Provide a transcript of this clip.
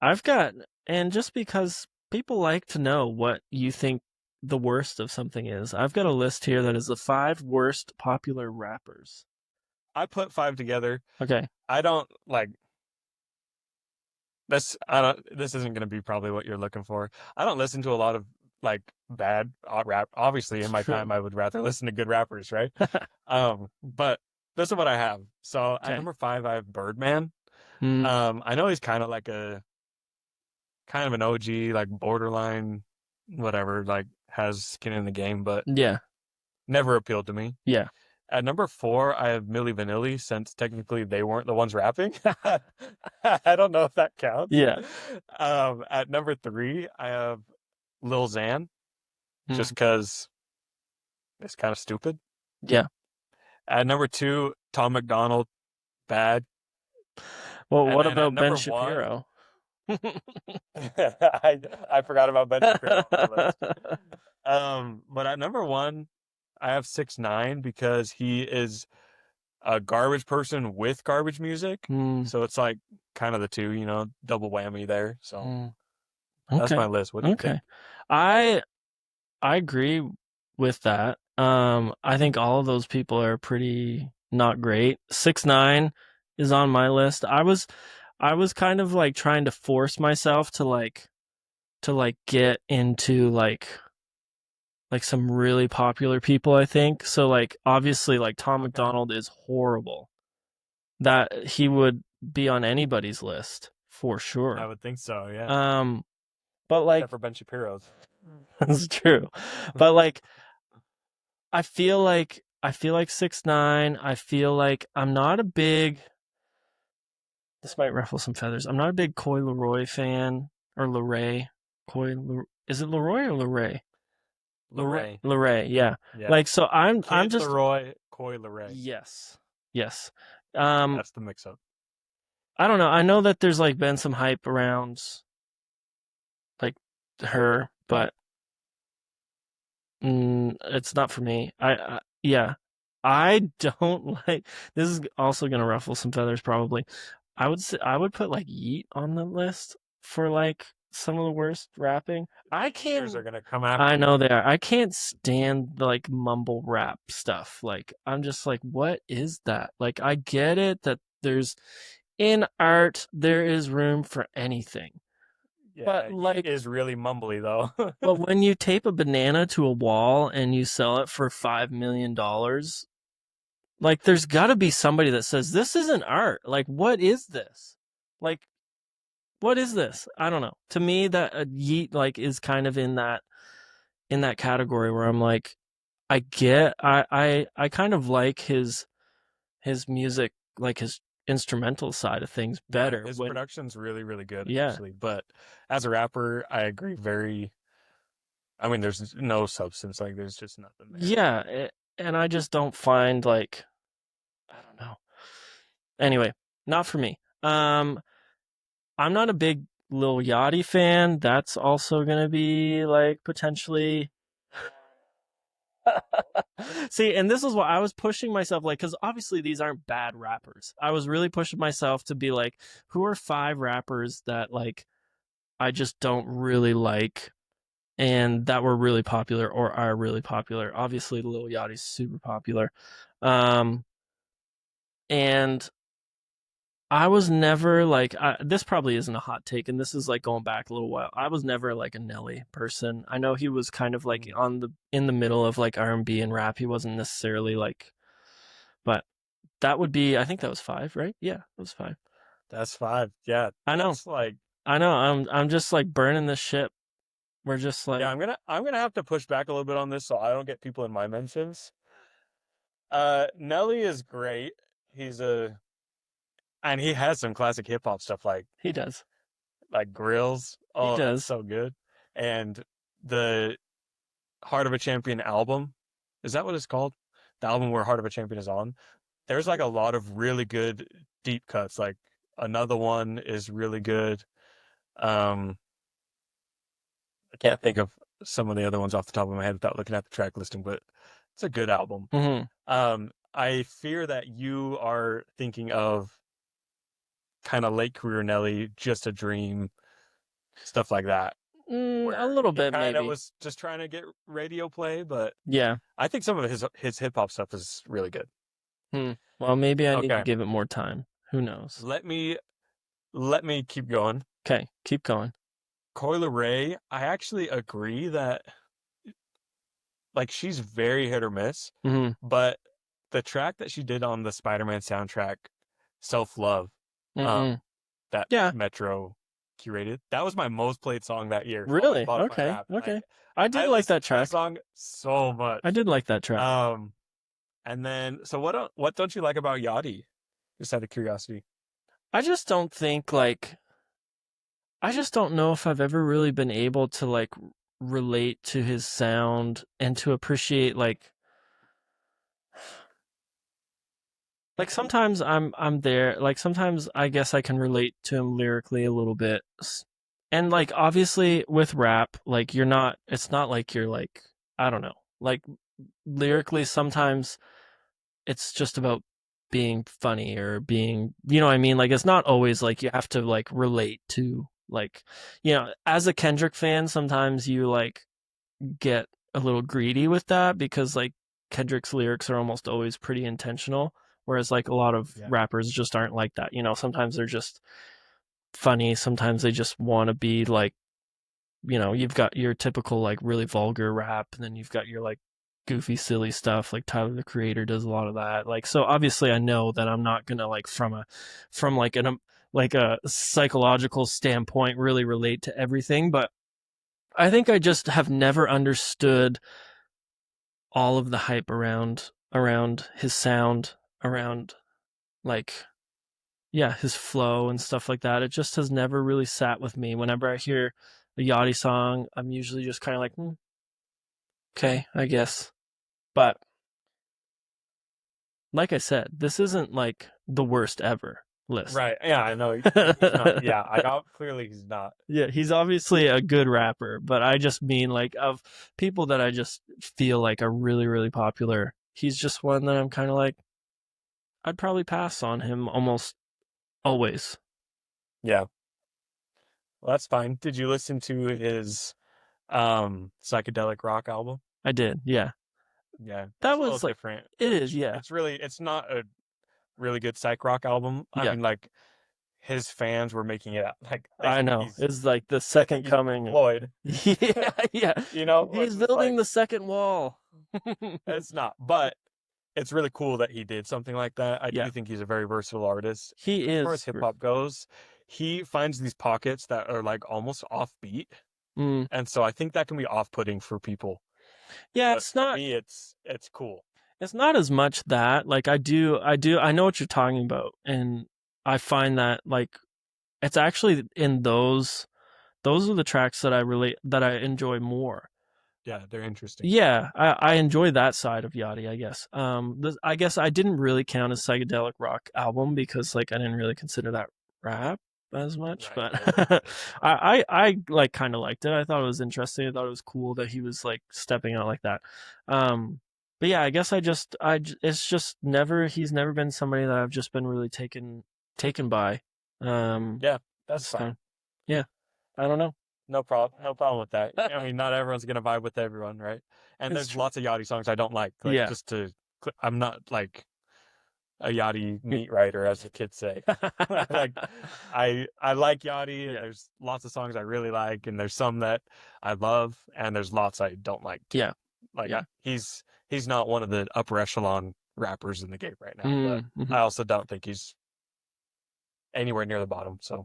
I've got, and just because people like to know what you think the worst of something is, I've got a list here that is the five worst popular rappers. I put five together. Okay. I don't like this. I don't. This isn't going to be probably what you're looking for. I don't listen to a lot of like bad rap. Obviously, in my True. time, I would rather listen to good rappers, right? But this is what I have. So at Okay. number five, I have Birdman. Mm, I know he's kind of like a kind of an OG, like borderline, whatever, like has skin in the game, but yeah. never appealed to me. Yeah. At number four, I have Milli Vanilli, since technically they weren't the ones rapping. I don't know if that counts. Yeah. At number three, I have Lil Xan, just Mm, because it's kind of stupid. yeah. At number two, Tom MacDonald, bad. Well, And what then at about Ben number one, Shapiro? I forgot about Ben Shapiro on my list. But at number one, I have 6ix9ine because he is a garbage person with garbage music. Hmm. So it's like kind of the two, double whammy there. So Hmm. that's my Okay. list. What do you Okay. think? I I agree with that. I think all of those people are pretty not great. 6ix9ine is on my list. I was kind of like trying to force myself to get into like some really popular people, I think. So like obviously like Tom Okay. MacDonald is horrible. That he would be on anybody's list for I sure. would think so, yeah. Um but like Except for Ben Shapiro's. that's true. But like I feel like 6ix9ine. I feel like I'm not a big. This might ruffle some feathers. I'm not a big Coy Leroy fan or Leray. Is it Leroy or Leray? Leray. Leray. Leray. Yeah. Yeah. Like so, I'm Kid just Leroy, Coy Leray. yes, yes. Um, That's the mix up. I don't know. I know that there's like been some hype around like her, but it's not for me. Yeah, I don't like. This is also gonna ruffle some feathers, probably. I would put like Yeat on the list for like some of the worst rapping. I Haters can't. are gonna come I after you. know they are. I can't stand the like mumble rap stuff. Like I'm just like, what is that? Like I get it that there's in art there is room for anything, but Yeah, Yeat like is really mumbly though. but when you tape a banana to a wall and you sell it for $5 million, like there's got to be somebody that says this isn't art. Like what is this? Like what is this? I don't know. To me, that Yeat like is kind of in that category where I'm like, I kind of like his music, like his instrumental side of things Yeah, better. his When production's really, really good yeah, actually. But as a rapper, I agree very I mean, there's no substance, like there's just nothing there. yeah, and I just don't find like I don't know. Anyway, not for me. I'm not a big Lil Yachty fan. That's also gonna be like potentially. See, and this is what I was pushing myself like, because obviously these aren't bad rappers. I was really pushing myself to be like, who are five rappers that like I just don't really like and that were really popular or are really popular. Obviously, Lil Yachty's super popular. Um, and I was never like this probably isn't a hot take, and this is like going back a little while. I was never like a Nelly person. I know he was kind of like Mm. on the in the middle of like R&B and rap. He wasn't necessarily like, but that would be. I think that was five, right? Yeah, that was five. That's five. Yeah, I know, that's like I know. I'm just like burning this ship. We're just yeah, like, I'm gonna have to push back a little bit on this so I don't get people in my mentions. Nelly is great. He's a and he has some classic hip hop stuff he does, like Grills. he Oh, that's does. so good. And the Heart of a Champion album, is that what it's called? The album where Heart of a Champion is on. There's like a lot of really good deep cuts. Like another one is really good. Um, I can't think of some of the other ones off the top of my head without looking at the track listing, but it's a good album. Hmm. I fear that you are thinking of kind of late career Nelly, Just a Dream. stuff like that, A where little he bit, kind of maybe. was just trying to get radio play, but Yeah. I think some of his hip hop stuff is really good. Well, maybe I need to Okay, give it more time. Who knows? let me keep going. Okay, keep going. Leray, I actually agree that like she's very hit or miss, Hmm. but the track that she did on the Spider-Man soundtrack, Self Love, Mm-mm. um, that Yeah. Metro curated, that was my most played song that year on Really? Spotify Okay. Rap. Okay. I did I like that listened to that track. song so I much. did like that track. Um, and then so what don't you like about Yachty? Just out of curiosity. I just don't think like I just don't know if I've ever really been able to like relate to his sound and to appreciate like sometimes I'm there, like sometimes I guess I can relate to him lyrically a little bit. And like obviously with rap, like it's not like you're like I don't know. Like lyrically sometimes it's just about being funny or being, you know what I mean? Like it's not always like you have to like relate to like, as a Kendrick fan, sometimes you like get a little greedy with that because like Kendrick's lyrics are almost always pretty intentional, whereas like a lot of Yeah. rappers just aren't like that. Sometimes they're just funny, sometimes they just want to be like, you've got your typical like really vulgar rap, and then you've got your like goofy, silly stuff. Like Tyler the Creator does a lot of that. Like, so obviously, I know that I'm not gonna like from like a psychological standpoint really relate to everything, but I think I just have never understood all of the hype around his sound, around like yeah, his flow and stuff like that. It just has never really sat with me. Whenever I hear a Yachty song, I'm usually just kind of like, okay, I guess. But like I said, this isn't like the worst ever list. Right. Yeah, I know. He's not. Yeah, clearly he's not. Yeah, he's obviously a good rapper, but I just mean like of people that I just feel like are really, really popular. He's just one that I'm kind of like, I'd probably pass on him almost always. Yeah. Well, that's fine. Did you listen to his psychedelic rock album? I did, yeah. Yeah, That it's a little was like, different. it is, yeah, It's not a really good psych rock album. I yeah. mean, like his fans were making it out like I know. It's like the they think second he's coming. Floyd. Yeah, yeah. Which He's is building like the second wall. it's not. But it's really cool that he did something like that. I Yeah, do think he's a very versatile artist. he As far as is. hip hop goes, he finds these pockets that are like almost offbeat, Mm. and so I think that can be off-putting for people. Yeah, But for me, it's cool. it's not as much that. Like I know what you're talking about, and I find that like it's actually in those are the tracks that I enjoy more. Yeah, they're interesting. Yeah, I enjoy that side of Yachty, I guess. I guess I didn't really count as psychedelic rock album because like I didn't really consider that rap as much, Right, but right, right. It's not. I like kind of liked it. I thought it was interesting. I thought it was cool that he was like stepping out like that. But yeah, I guess it's just he's never been somebody that I've just been really taken by. Yeah, that's This fine. time, yeah, I don't know. No problem. No problem with that. I mean, not everyone's gonna vibe with everyone, right? And It's there's true. lots of Yachty songs I don't like. Like Yeah. just to, I'm not like a Yachty meat writer, as the kids say. Like I like Yachty, and Yeah. there's lots of songs I really like, and there's some that I love, and there's lots I don't like too. Yeah. Like Yeah. he's not one of the upper echelon rappers in the game right now, but Mm-hmm. I also don't think he's anywhere near the bottom. So